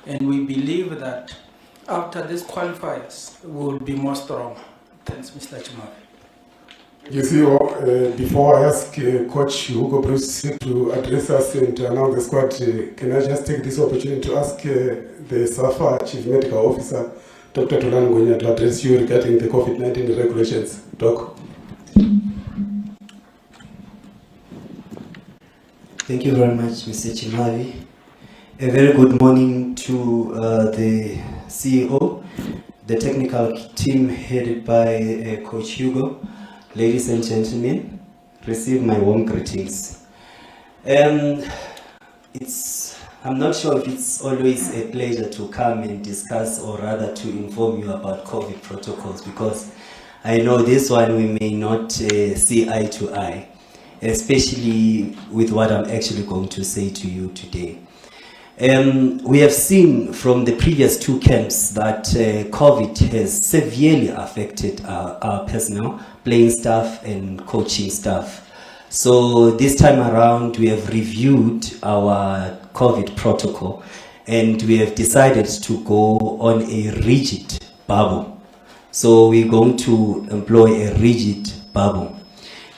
And we believe that after these qualifiers, we will be more strong. Thanks, Mr. Chimavi. You see, before I ask Coach Hugo Broos to address us and to announce the squad, can I just take this opportunity to ask the SAFA Chief Medical Officer, Dr. Tolan Ngonya, to address you regarding the COVID-19 regulations. Doc. Thank you very much, Mr. Chimavi. A very good morning to the CEO, the technical team headed by Coach Hugo. Ladies and gentlemen, receive my warm greetings. I'm not sure if it's always a pleasure to come and discuss, or rather to inform you about COVID protocols, because I know this one we may not see eye to eye, especially with what I'm actually going to say to you today. We have seen from the previous two camps that COVID has severely affected our personnel, playing staff and coaching staff. So this time around we have reviewed our COVID protocol and we have decided to go on a rigid bubble. So we're going to employ a rigid bubble.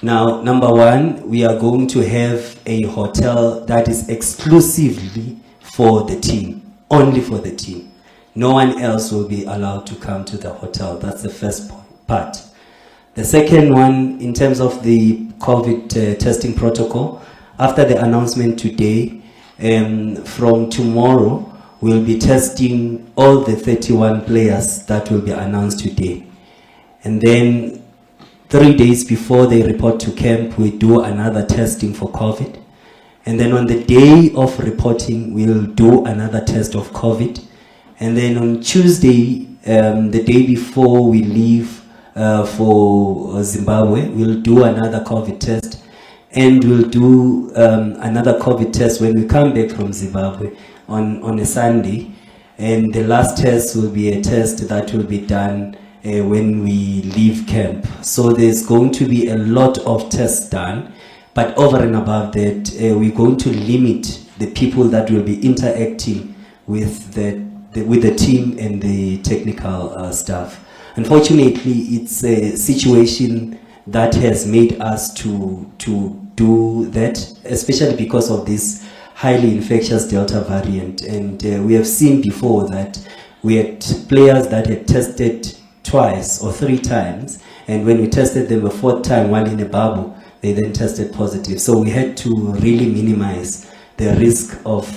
Now, number one, we are going to have a hotel that is exclusively for the team, only for the team. No one else will be allowed to come to the hotel. That's the first part. The second one, in terms of the COVID testing protocol, after the announcement today, from tomorrow, we'll be testing all the 31 players that will be announced today. And then 3 days before they report to camp, we do another testing for COVID. And then on the day of reporting, we'll do another test of COVID. And then on Tuesday, the day before we leave for Zimbabwe, we'll do another COVID test. And we'll do another COVID test when we come back from Zimbabwe on a Sunday. And the last test will be a test that will be done when we leave camp. So there's going to be a lot of tests done. But over and above that, we're going to limit the people that will be interacting with the team and the technical staff. Unfortunately, it's a situation that has made us to do that, especially because of this highly infectious Delta variant. And we have seen before that we had players that had tested twice or 3 times, and when we tested them a 4th time while in a bubble, they then tested positive. So we had to really minimize the risk of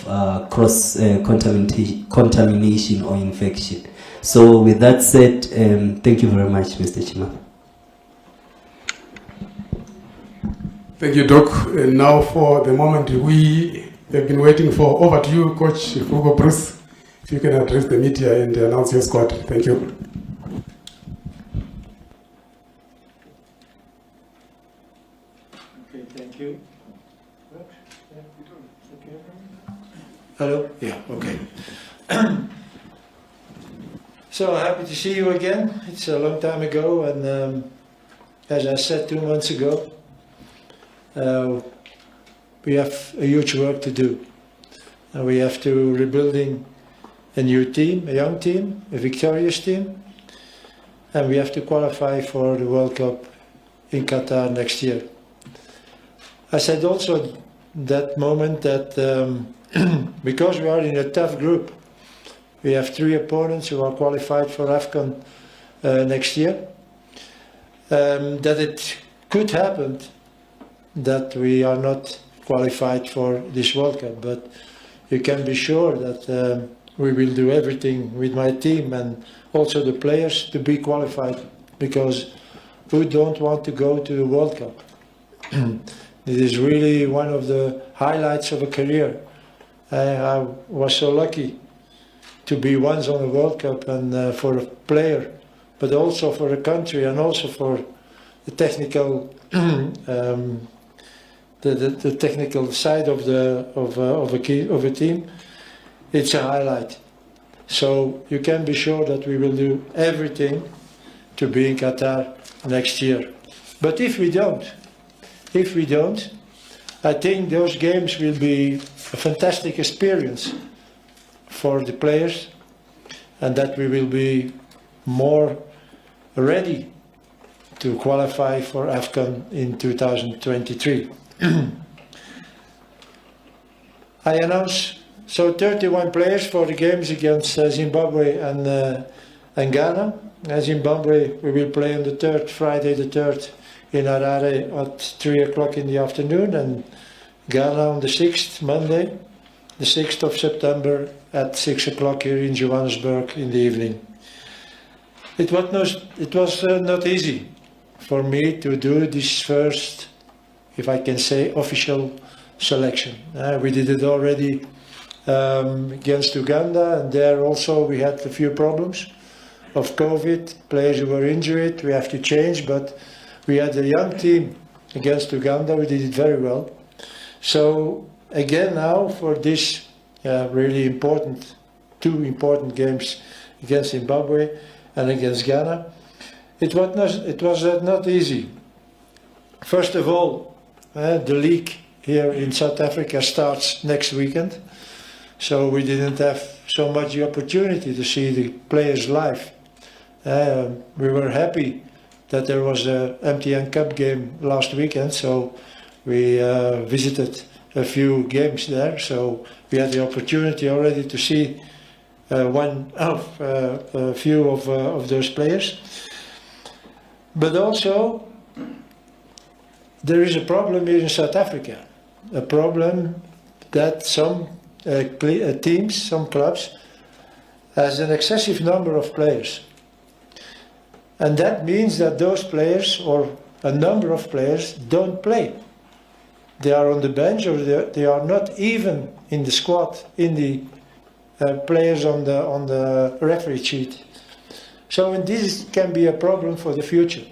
cross contamination or infection. So with that said, thank you very much, Mr. Chima. Thank you, Doc. And now for the moment we have been waiting for, over to you, Coach Hugo Broos. If you can address the media and announce your squad. Thank you. Thank you. Hello? Yeah, okay. So happy to see you again. It's a long time ago, and as I said 2 months ago, we have a huge work to do. And we have to rebuilding a new team, a young team, a victorious team, and we have to qualify for the World Cup in Qatar next year. I said also that moment that because we are in a tough group, we have 3 opponents who are qualified for AFCON next year, that it could happen that we are not qualified for this World Cup, but you can be sure that we will do everything with my team and also the players to be qualified, because who don't want to go to the World Cup? It is really one of the highlights of a career. I was so lucky to be once on a World Cup, and for a player, but also for a country, and also for the technical, the technical side of a team. It's a highlight. So you can be sure that we will do everything to be in Qatar next year. But if we don't, I think those games will be a fantastic experience for the players, and that we will be more ready to qualify for AFCON in 2023. I announced 31 players for the games against Zimbabwe and Ghana. Zimbabwe, we will play on the 3rd, Friday the 3rd in Harare at 3 o'clock in the afternoon, and Ghana on the 6th, Monday, the 6th of September at 6 o'clock here in Johannesburg in the evening. It was not easy for me to do this first, if I can say, official selection. We did it already against Uganda, and there also we had a few problems of COVID, players who were injured, we have to change, but we had a young team against Uganda, we did it very well. So again now for this really important, 2 important games against Zimbabwe and against Ghana, it was not easy. First of all, the league here in South Africa starts next weekend, so we didn't have so much opportunity to see the players live. We were happy that there was a MTN Cup game last weekend, so we visited a few games there, so we had the opportunity already to see a few of those players. But also, there is a problem here in South Africa, a problem that some teams, some clubs, has an excessive number of players. And that means that those players, or a number of players, don't play. They are on the bench, or they are not even in the squad, in the players on the referee sheet. So this can be a problem for the future.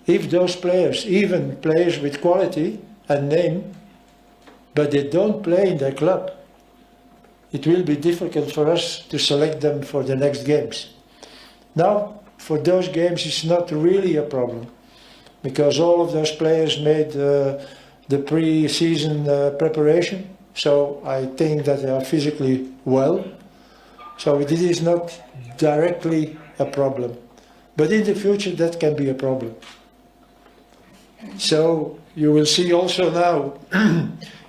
If those players, even players with quality and name, but they don't play in their club, it will be difficult for us to select them for the next games. Now, for those games, it's not really a problem, because all of those players made the pre-season preparation, so I think that they are physically well. So this is not directly a problem, but in the future that can be a problem. So you will see also now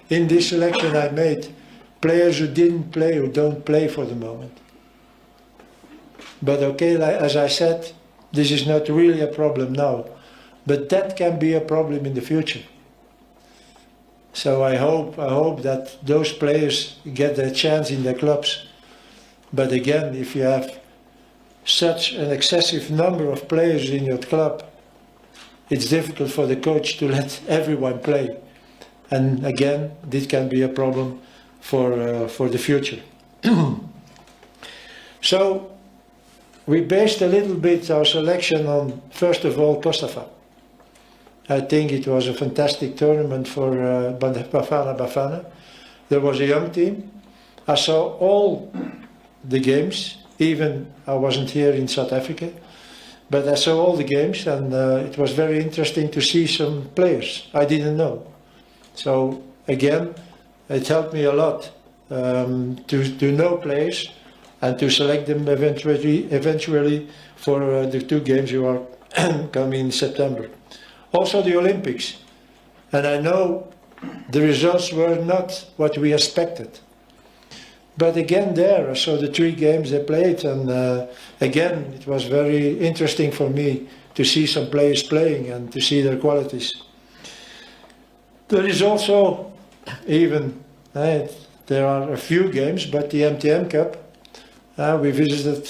in this selection I made players who didn't play, who don't play for the moment. But okay, as I said, this is not really a problem now, but that can be a problem in the future. So I hope that those players get their chance in their clubs. But again, if you have such an excessive number of players in your club, it's difficult for the coach to let everyone play. And again, this can be a problem for the future. So we based a little bit our selection on, first of all, Kosovo. I think it was a fantastic tournament for Bafana Bafana. There was a young team. I saw all the games, even I wasn't here in South Africa, but I saw all the games, and it was very interesting to see some players I didn't know. So again, it helped me a lot to know players and to select them eventually for the 2 games who are coming in September. Also the Olympics, and I know the results were not what we expected. But again there, I saw the 3 games they played, and again it was very interesting for me to see some players playing and to see their qualities. There is also, even, there are a few games, but the MTN Cup, we visited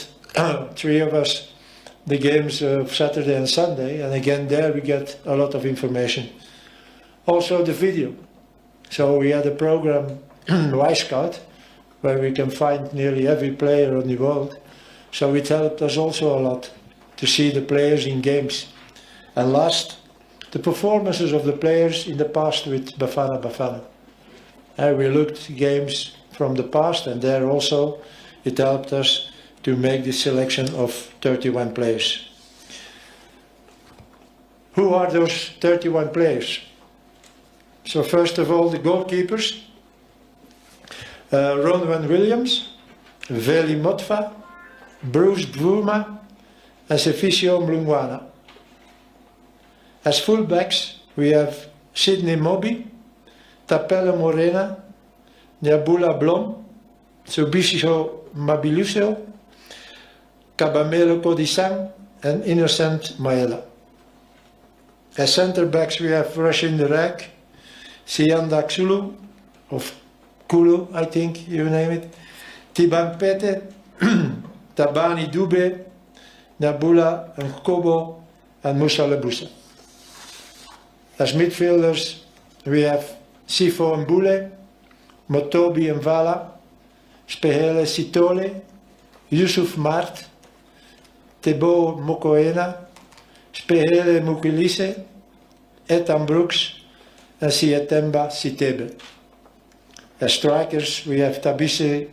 3 of us, the games of Saturday and Sunday, and again there we get a lot of information. Also the video. So we had a program, Y-Scout, where we can find nearly every player in the world. So it helped us also a lot to see the players in games. And last, the performances of the players in the past with Bafana Bafana. We looked at games from the past, and there also it helped us to make this selection of 31 players. Who are those 31 players? So first of all, the goalkeepers. Ronwen Williams, Veli Motva, Bruce Bvuma, and Seficio Mlungwana. As fullbacks, we have Sidney Mobi, Tapelo Morena, Nyabula Blom, Subisio Mabiluso, Kabamelo Kodisang, and Innocent Maela. As centre backs, we have Rashin Derek, Sianda Xulu, of Kulu, I think you name it, Tibang Pete, Tabani Dube, Nabula Nkobo, and Musa Lebusa. As midfielders, we have Sifo Mbule, Motobi Mvala, Spehele Sitole, Yusuf Mart, Tebo Mokoena, Spehele Mukilise, Ethan Brooks, and Sietemba Sitebe. As strikers, we have Tabiso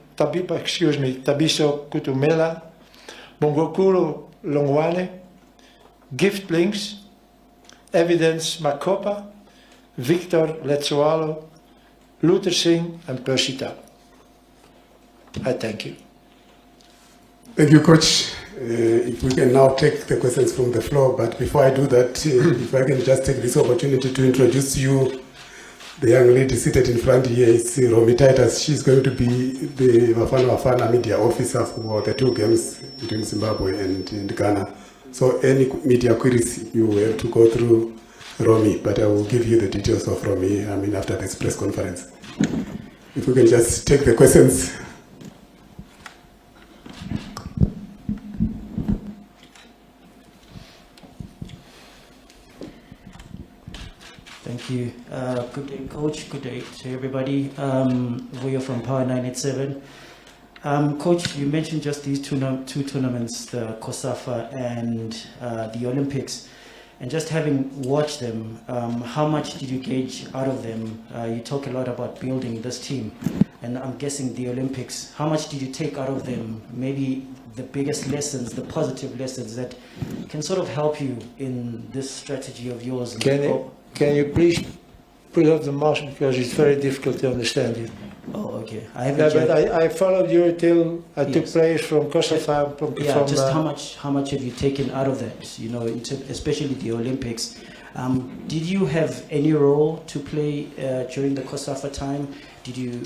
Kutumela, Mongokulu Longwane, Giftlings, Evidence Makopa, Victor Letsoalo, Luther Singh, and Persita. I thank you. Thank you, Coach. If we can now take the questions from the floor, but before I do that, if I can just take this opportunity to introduce you, the young lady seated in front here is Romy Titus. She's going to be the Bafana Bafana media officer for the 2 games between Zimbabwe and Ghana. So any media queries, you have to go through Romy, but I will give you the details of Romy, after this press conference. If we can just take the questions. Thank you. Good day, Coach. Good day to everybody. We are from Power 987. Coach, you mentioned just these two tournaments, the COSAFA and the Olympics. And just having watched them, how much did you gauge out of them? You talk a lot about building this team. And I'm guessing the Olympics, how much did you take out of them? Maybe the biggest lessons, the positive lessons that can sort of help you in this strategy of yours. Can you please put up the mask, because it's very difficult to understand you. Oh, okay. But I followed you till I took players from Kosovo. How much have you taken out of that? You know, especially the Olympics. Did you have any role to play during the Kosovo time?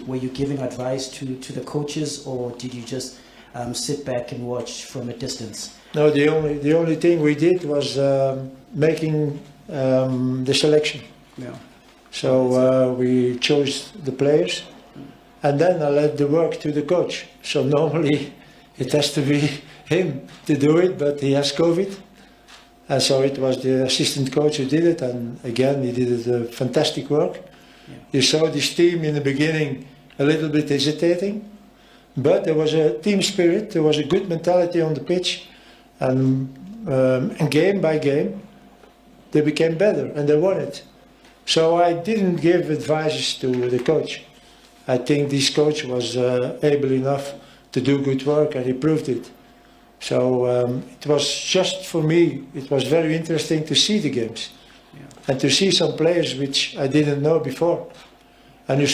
Were you giving advice to the coaches, or did you just sit back and watch from a distance? No, the only thing we did was making the selection. Yeah. So we chose the players, and then I let the work to the coach. So normally it has to be him to do it, but he has COVID, and so it was the assistant coach who did it. And again, he did fantastic work. Yeah. You saw this team in the beginning a little bit hesitating, but there was a team spirit. There was a good mentality on the pitch, and game by game, they became better and they won it. So I didn't give advices to the coach. I think this coach was able enough to do good work, and he proved it. So it was just for me, it was very interesting to see the games. Yeah. And to see some players which I didn't know before. And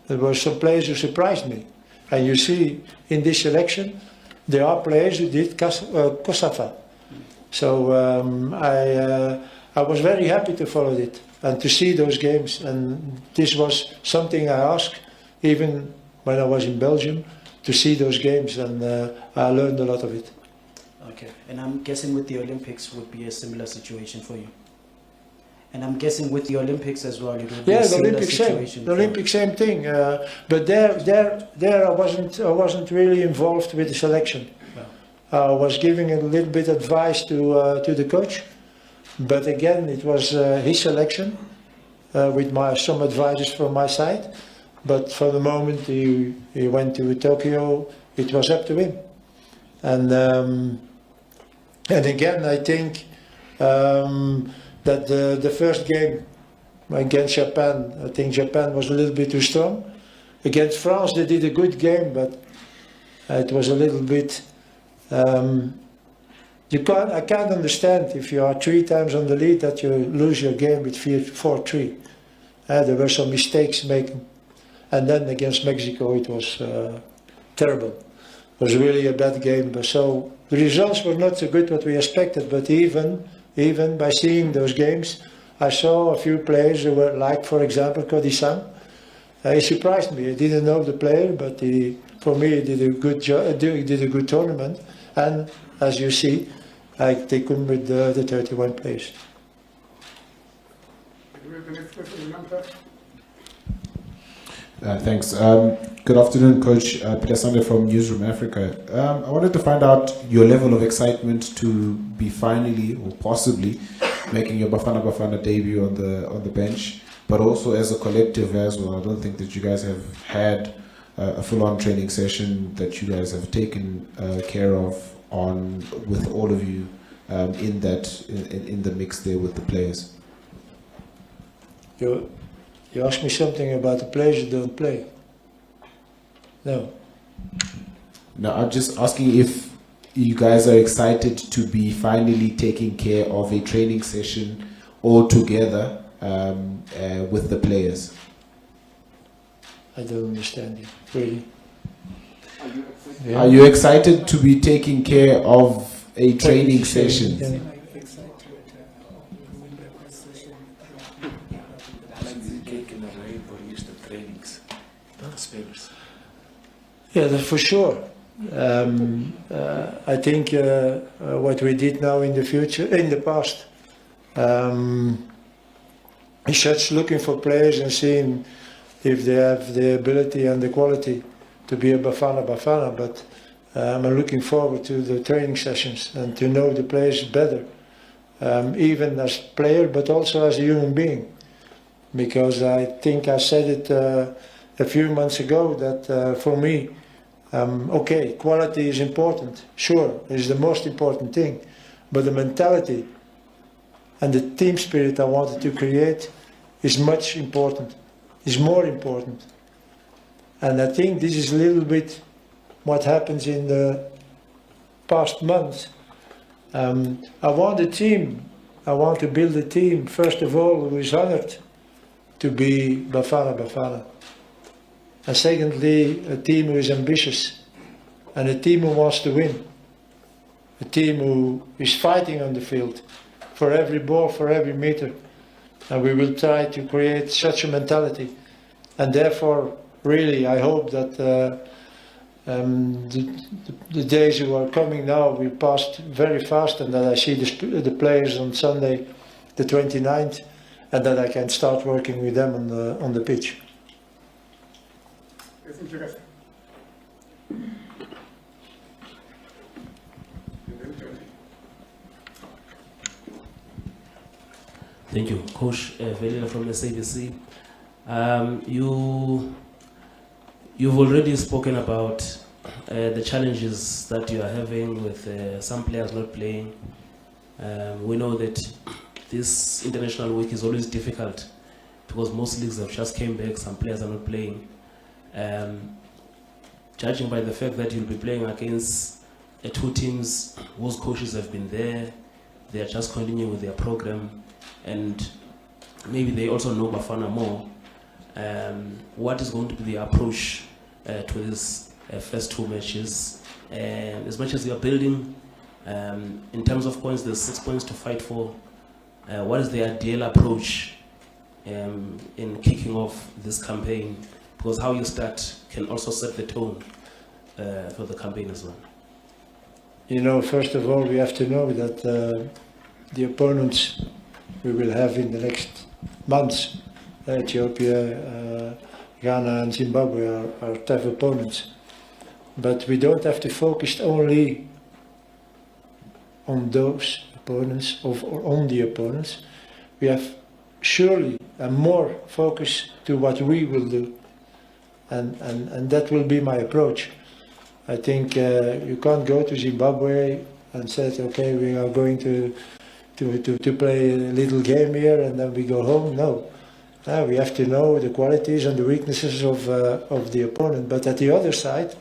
there were some players who surprised me. And you see in this selection, there are players who did Kosovo. So I was very happy to follow it and to see those games. And this was something I asked, even when I was in Belgium, to see those games, and I learned a lot of it. Okay, and I'm guessing with the Olympics would be a similar situation for you. And I'm guessing with the Olympics as well, it would be a similar situation. The Olympic same thing. But there I wasn't really involved with the selection. Wow. I was giving a little bit advice to the coach. But again, it was his selection with some advices from my side. But for the moment he went to Tokyo, it was up to him. And again, I think that the first game against Japan, I think Japan was a little bit too strong. Against France, they did a good game, but it was a little bit. I can't understand if you are 3 times on the lead that you lose your game with 4-3. There were some mistakes making. And then against Mexico, it was terrible. It was really a bad game. But so the results were not so good what we expected. But even by seeing those games, I saw a few players who were like, for example, Kodisang. He surprised me. I didn't know the player, but for me, he did a good job. He did a good tournament. And as you see, I take him with the 31 players. Thanks. Good afternoon, Coach Peter Sande from Newsroom Africa. I wanted to find out your level of excitement to be finally or possibly making your Bafana Bafana debut on the bench, but also as a collective as well. I don't think that you guys have had a full-on training session that you guys have taken care of with all of you in the mix there with the players. You asked me something about the players who don't play. No. Now, I'm just asking if you guys are excited to be finally taking care of a training session all together with the players. I don't understand you, really. Are you excited to be taking care of a training session? Yeah. Yeah, that's for sure. I think what we did now in the past, is just looking for players and seeing if they have the ability and the quality to be a Bafana Bafana. But I'm looking forward to the training sessions and to know the players better, even as player, but also as a human being. Because I think I said it a few months ago that for me, okay, quality is important, sure, it is the most important thing, but the mentality and the team spirit I wanted to create is much important, is more important. And I think this is a little bit what happens in the past months. I want to build a team, first of all, who is honored to be Bafana Bafana. And secondly, a team who is ambitious and a team who wants to win. A team who is fighting on the field for every ball, for every meter. And we will try to create such a mentality. And therefore, really, I hope that the days who are coming now will pass very fast, and that I see the players on Sunday, the 29th, and that I can start working with them on the pitch. Thank you, Coach Velila from SABC. You've already spoken about the challenges that you are having with some players not playing. We know that this international week is always difficult because most leagues have just came back, some players are not playing. Judging by the fact that you'll be playing against two teams whose coaches have been there, they are just continuing with their program, and maybe they also know Bafana more. What is going to be the approach to this first two matches? As much as you are building, in terms of points, there's 6 points to fight for. What is the ideal approach in kicking off this campaign? Because how you start can also set the tone for the campaign as well. You know, first of all, we have to know that the opponents we will have in the next months, Ethiopia, Ghana and Zimbabwe are tough opponents. But we don't have to focus only on those opponents or on the opponents. We have surely a more focus to what we will do. And that will be my approach. I think you can't go to Zimbabwe and say, okay, we are going to play a little game here and then we go home. No. We have to know the qualities and the weaknesses of the opponent. But at the other side,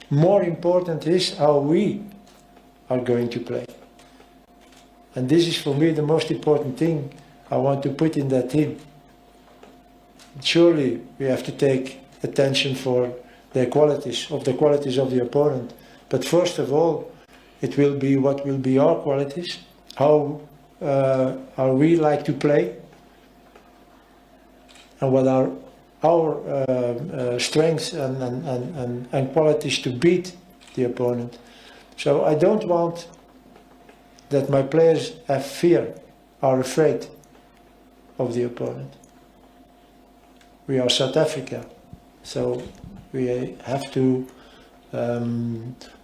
more important is how we are going to play. And this is for me the most important thing I want to put in that team. Surely we have to take attention for the qualities of the opponent. But first of all, it will be what will be our qualities, how are we like to play, and what are our strengths and qualities to beat the opponent. So I don't want that my players have fear, are afraid of the opponent. We are South Africa, so we have to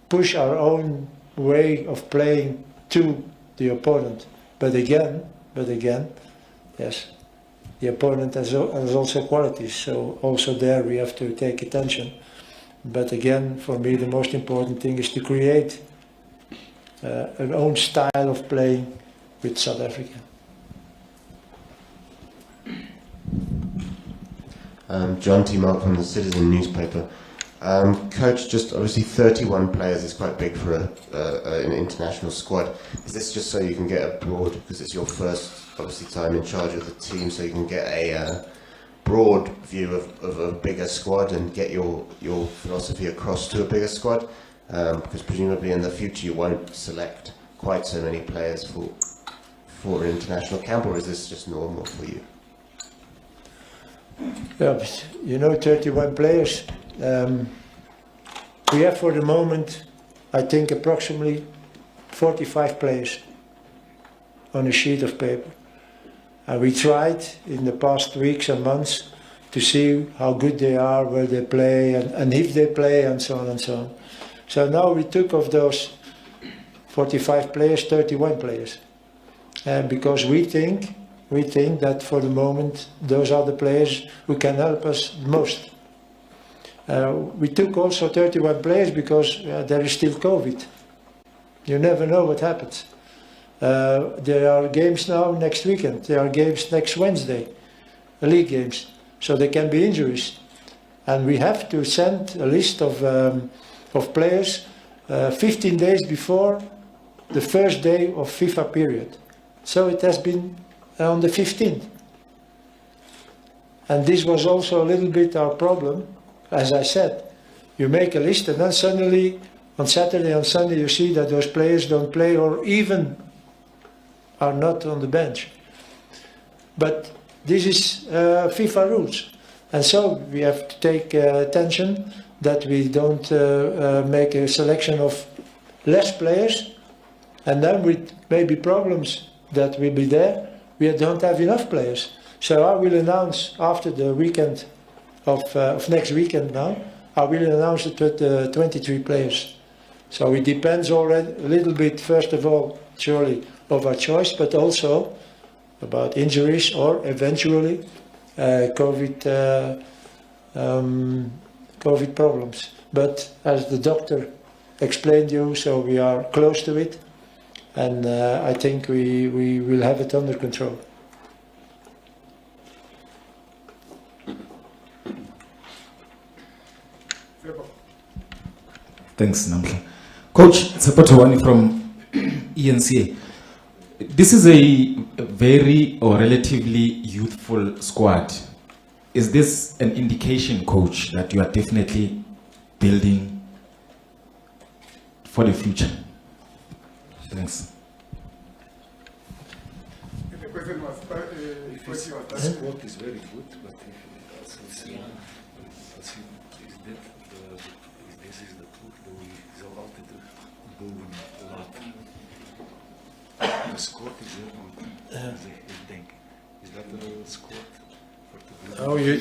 push our own way of playing to the opponent. But again, yes, the opponent has also qualities, so also there we have to take attention. But again, for me, the most important thing is to create an own style of playing with South Africa. John T. Mark from the Citizen newspaper. Coach, just obviously 31 players is quite big for an international squad. Is this just so you can get abroad, because it's your first obviously time in charge of the team, so you can get a broad view of a bigger squad and get your philosophy across to a bigger squad? Because presumably in the future you won't select quite so many players for an international camp, or is this just normal for you? Yeah, but, you know, 31 players. We have for the moment, I think, approximately 45 players on a sheet of paper. And we tried in the past weeks and months to see how good they are, where they play, and if they play, and so on and so on. So now we took of those 45 players, 31 players. Because we think that for the moment those are the players who can help us the most. We took also 31 players because there is still COVID. You never know what happens. There are games now next weekend. There are games next Wednesday, league games. So there can be injuries. And we have to send a list of players 15 days before the first day of FIFA period. So it has been on the 15th. And this was also a little bit our problem. As I said, you make a list and then suddenly on Saturday and Sunday you see that those players don't play or even are not on the bench. But this is FIFA rules. And so we have to take attention that we don't make a selection of less players, and then with maybe problems that will be there, we don't have enough players. So I will announce after the weekend of next weekend now, I will announce it with 23 players. So it depends already a little bit, first of all, surely, of our choice, but also about injuries or eventually COVID problems. But as the doctor explained you, so we are close to it, and I think we will have it under control. Thanks, Namhla. Coach, Tsepotowani from ENCA. This is a very or relatively youthful squad. Is this an indication, Coach, that you are definitely building for the future? Thanks. The question was, the squad is very good, but this is the truth, we zal altijd terugboven laten. De squad is heel goed, ik denk. Is dat de squad voor te doen? Oh, you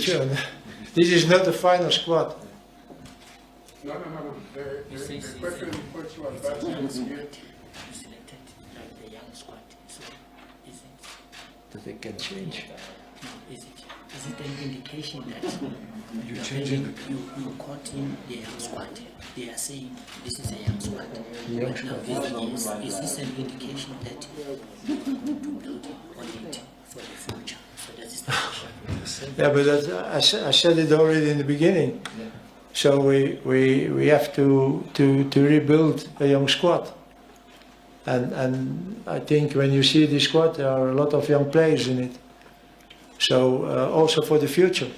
this is not the final squad. No. The question which was that you selected like the young squad, so is it That they can change. is it an indication that You're changing you quoting the young squad? They are saying this is a young squad. Young But now is this an indication that you want to build on it for the future? So that is the question. Yeah, but I said it already in the beginning. So we have to rebuild a young squad. And I think when you see the squad, there are a lot of young players in it. So also for the future.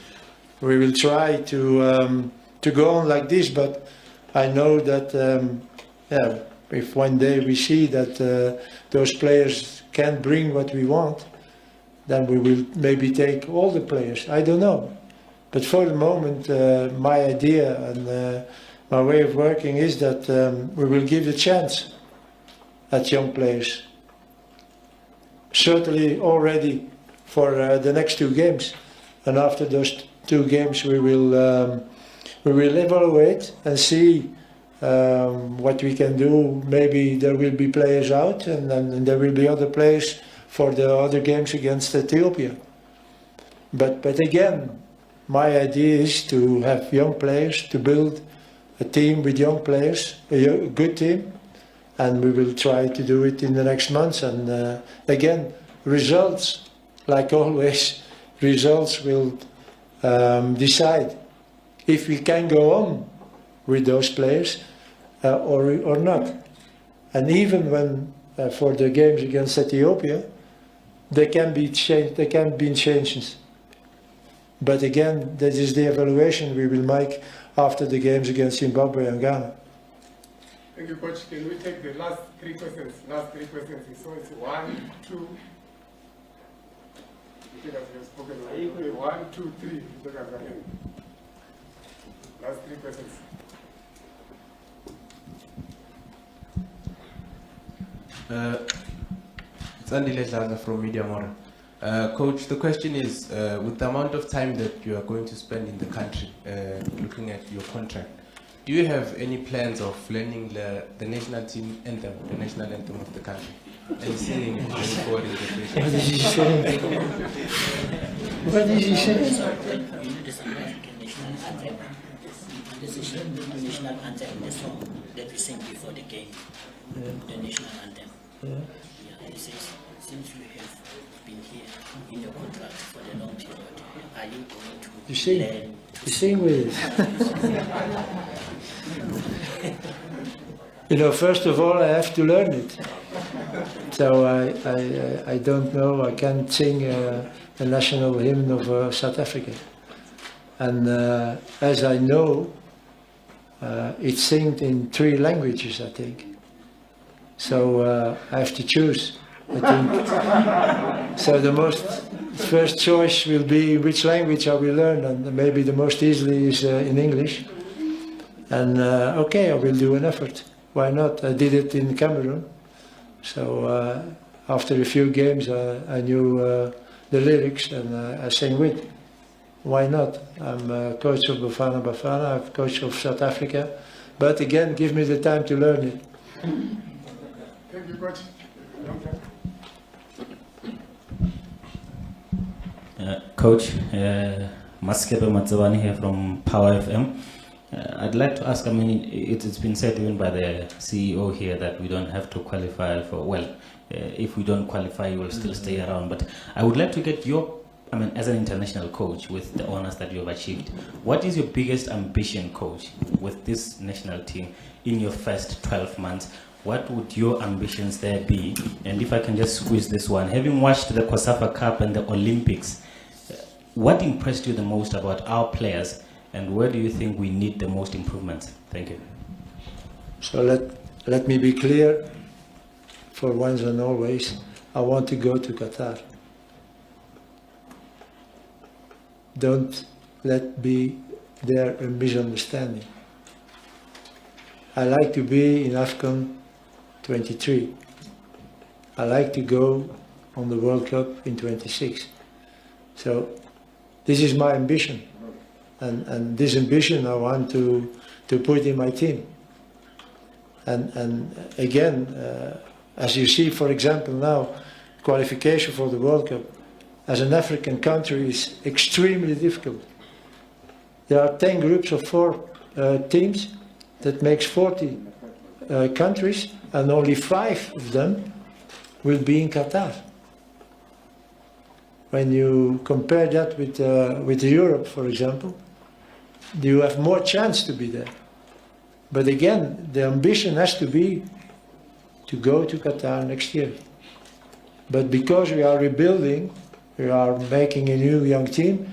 we will try to go on like this. But I know that if one day we see that those players can't bring what we want, then we will maybe take all the players. I don't know. But for the moment, my idea and my way of working is that we will give a chance at young players. Certainly already for the next 2 games. And after those 2 games we will evaluate and see what we can do. Maybe there will be players out and there will be other players for the other games against Ethiopia. But again, my idea is to have young players, to build a team with young players, a good team, and we will try to do it in the next months. And again, results, like always, results will decide if we can go on with those players or not. And even when for the games against Ethiopia, there can be changes. But again, that is the evaluation we will make after the games against Zimbabwe and Ghana. Thank you, Coach. Can we take the last 3 questions? Last 3 questions. So it's 1, 2. I think as we have spoken. Okay, 1, 2, 3. Last 3 questions. It's Andy Ledlaga from Media Mora. Coach, the question is, with the amount of time that you are going to spend in the country, looking at your contract, do you have any plans of learning the national team anthem, the national anthem of the country, and singing it going forward in the future? What is he saying? What is he saying? You know the South African national anthem. This is the national anthem, the song that we sing before the game. The national anthem. It says, since you have been here in your contract for the long period, are you going to learn? You sing with it. You know, first of all, I have to learn it. So I don't know, I can't sing the national hymn of South Africa. And as I know, it's sung in 3 languages, I think. So I have to choose, I think. So the first choice will be which language I will learn, and maybe the most easily is in English. And okay, I will do an effort. Why not? I did it in Cameroon. So after a few games, I knew the lyrics and I sang with. Why not? I'm a coach of Bafana Bafana, I'm coach of South Africa. But again, give me the time to learn it. Thank you, Coach. Coach, Maskepe Matsabani here from Power FM. I'd like to ask, I mean, it's been said even by the CEO here that we don't have to qualify for, well, if we don't qualify, you will still stay around. But I would like to get your, I mean, as an international coach with the honors that you have achieved, what is your biggest ambition, coach, with this national team in your first 12 months? What would your ambitions there be? And if I can just squeeze this one, having watched the COSAFA Cup and the Olympics, what impressed you the most about our players, and where do you think we need the most improvements? Thank you. So let me be clear, for once and always, I want to go to Qatar. Don't let be there a misunderstanding. I like to be in AFCON 23. I like to go on the World Cup in 26. So this is my ambition. And this ambition I want to put in my team. And again, as you see, for example, now, qualification for the World Cup as an African country is extremely difficult. There are 10 groups of 4 teams that makes 40 countries, and only 5 of them will be in Qatar. When you compare that with Europe, for example, you have more chance to be there. But again, the ambition has to be to go to Qatar next year. But because we are rebuilding, we are making a new young team,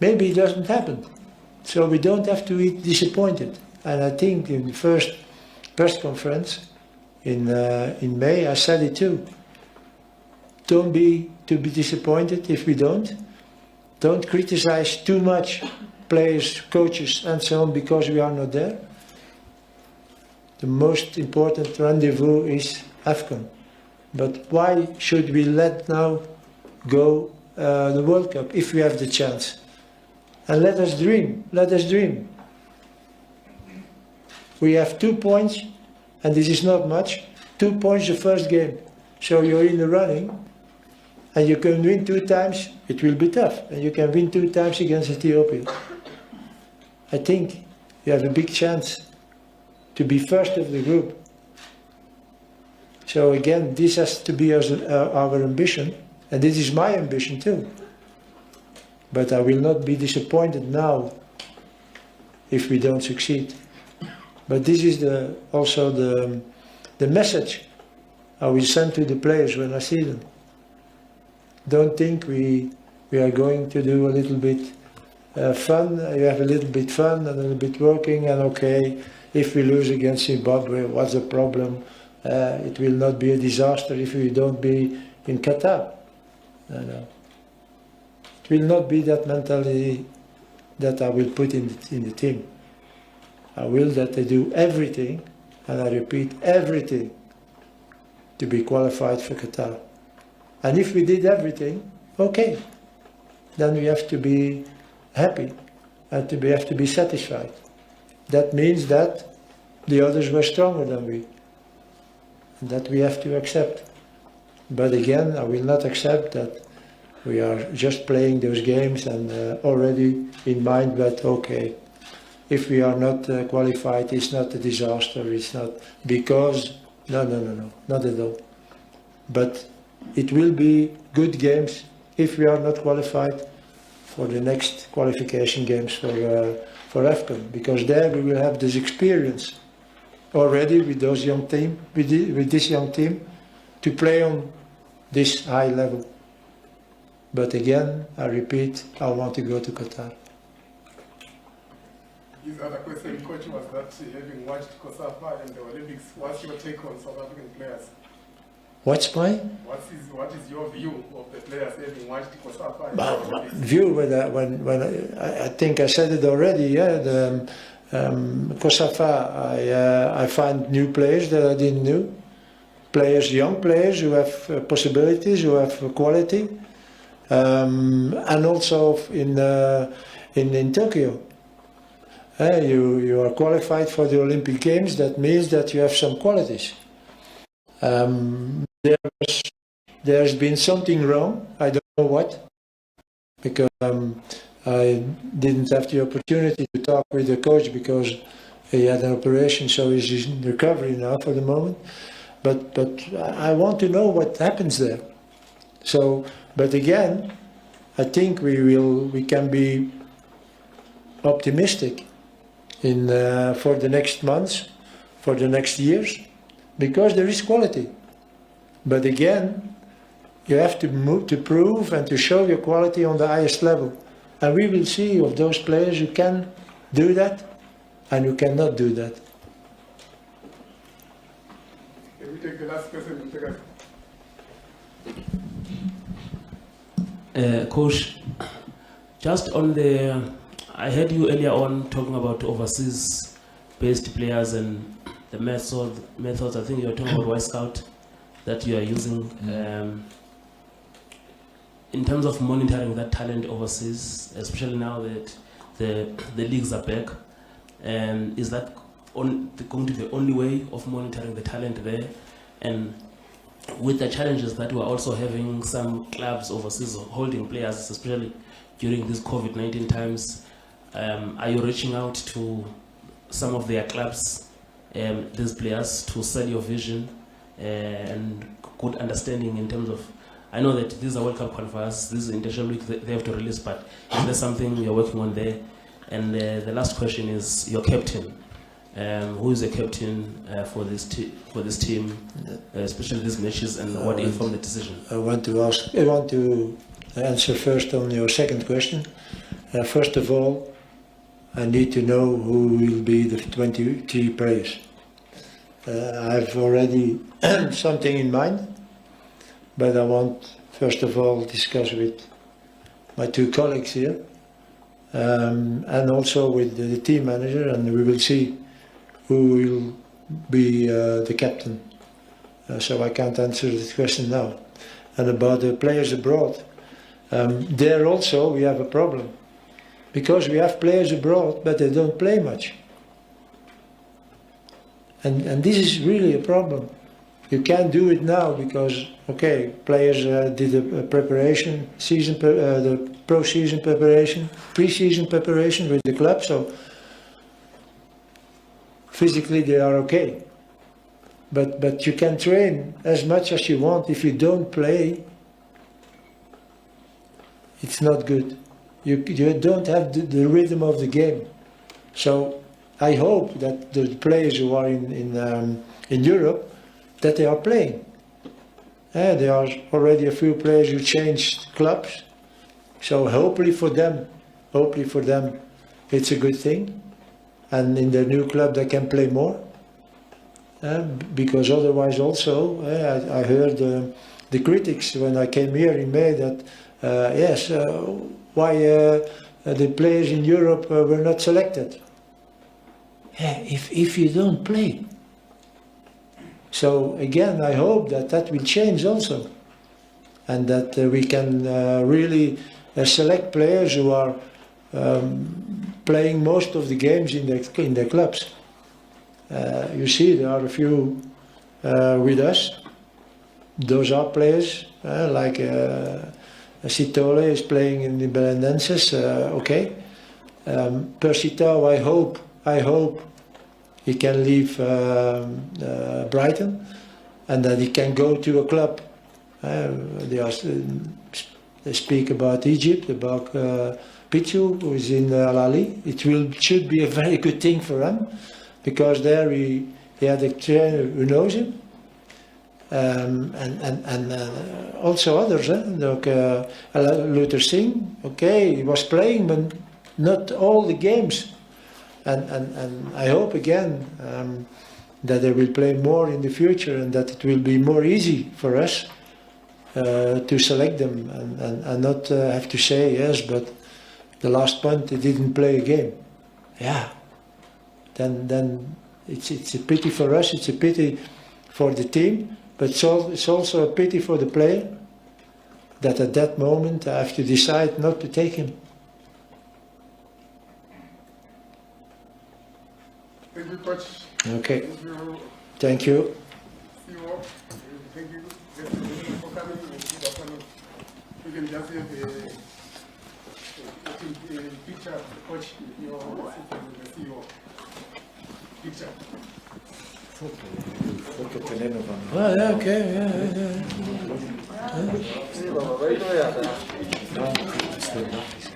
maybe it doesn't happen. So we don't have to be disappointed. And I think in the first press conference in May, I said it too. Don't be disappointed if we don't. Don't criticize too much players, coaches, and so on because we are not there. The most important rendezvous is AFCON. But why should we let now go the World Cup if we have the chance? And let us dream. Let us dream. We have 2 points, and this is not much. 2 points the first game. So you're in the running, and you can win 2 times. It will be tough, and you can win 2 times against Ethiopia. I think you have a big chance to be first of the group. So again, this has to be our ambition, and this is my ambition too. But I will not be disappointed now if we don't succeed. But this is also the message I will send to the players when I see them. Don't think we are going to do a little bit fun. You have a little bit fun and a little bit working, and okay, if we lose against Zimbabwe, what's the problem? It will not be a disaster if we don't be in Qatar. No. It will not be that mentality that I will put in the team. I will that they do everything, and I repeat, everything, to be qualified for Qatar. And if we did everything, okay, then we have to be happy and we have to be satisfied. That means that the others were stronger than we, and that we have to accept. But again, I will not accept that we are just playing those games and already in mind that, okay, if we are not qualified, it's not a disaster, it's not because, no, not at all. But it will be good games if we are not qualified for the next qualification games for AFCON, because there we will have this experience already with those young team, with this young team, to play on this high level. But again, I repeat, I want to go to Qatar. His other question, Coach, was that having watched COSAFA and the Olympics, what's your take on South African players? What is your view of the players having watched COSAFA and the Olympics? View, when I think I said it already, yeah, the COSAFA, I find new players that I didn't know. Players, young players who have possibilities, who have quality. And also in Tokyo. You are qualified for the Olympic Games, that means that you have some qualities. There's been something wrong, I don't know what, because I didn't have the opportunity to talk with the coach because he had an operation, so he's in recovery now for the moment. But I want to know what happens there. So, but again, I think we can be optimistic for the next months, for the next years, because there is quality. But again, you have to prove and to show your quality on the highest level. And we will see of those players who can do that and who cannot do that. Can we take the last question? Coach, just on I heard you earlier on talking about overseas-based players and the methods. I think you were talking about Y-Scout that you are using. In terms of monitoring that talent overseas, especially now that the leagues are back, is that going to be the only way of monitoring the talent there? And with the challenges that we're also having, some clubs overseas holding players, especially during these COVID-19 times, are you reaching out to some of their clubs, these players, to sell your vision and good understanding in terms of, I know that these are World Cup qualifiers, this is international week they have to release, but is there something you're working on there? And the last question is your captain. Who is the captain for this team, especially these matches, and what informed the decision? I want to answer first on your second question. First of all, I need to know who will be the 23 players. I've already something in mind, but I want first of all discuss with my two colleagues here, and also with the team manager, and we will see who will be the captain. So I can't answer this question now. And about the players abroad, there also we have a problem, because we have players abroad, but they don't play much. And this is really a problem. You can't do it now because, okay, players did a preparation, the pro-season preparation, pre-season preparation with the club, so physically they are okay. But you can train as much as you want. If you don't play, it's not good. You don't have the rhythm of the game. So I hope that the players who are in Europe, that they are playing. There are already a few players who changed clubs. So hopefully for them, it's a good thing. And in their new club they can play more. Because otherwise also, I heard the critics when I came here in May that, why the players in Europe were not selected. If you don't play. So again, I hope that will change also. And that we can really select players who are playing most of the games in their clubs. You see, there are a few with us. Those are players like Sitole is playing in the Belenenses. Okay, Persitao, I hope he can leave Brighton and that he can go to a club. They speak about Egypt, about Pichu, who is in Al Ahly. Should be a very good thing for him. Because there he had a trainer who knows him, and also others, like Luther Singh. Okay, he was playing, but not all the games. And I hope again that they will play more in the future, and that it will be more easy for us to select them, and not have to say yes, but the last month they didn't play a game. Yeah. Then it's a pity for us, it's a pity for the team, but it's also a pity for the player that at that moment I have to decide not to take him. Thank you, Coach. Okay. Thank you. Thank you for coming. You can just have a picture of the coach with your CEO. Picture. Ah, yeah, okay, yeah.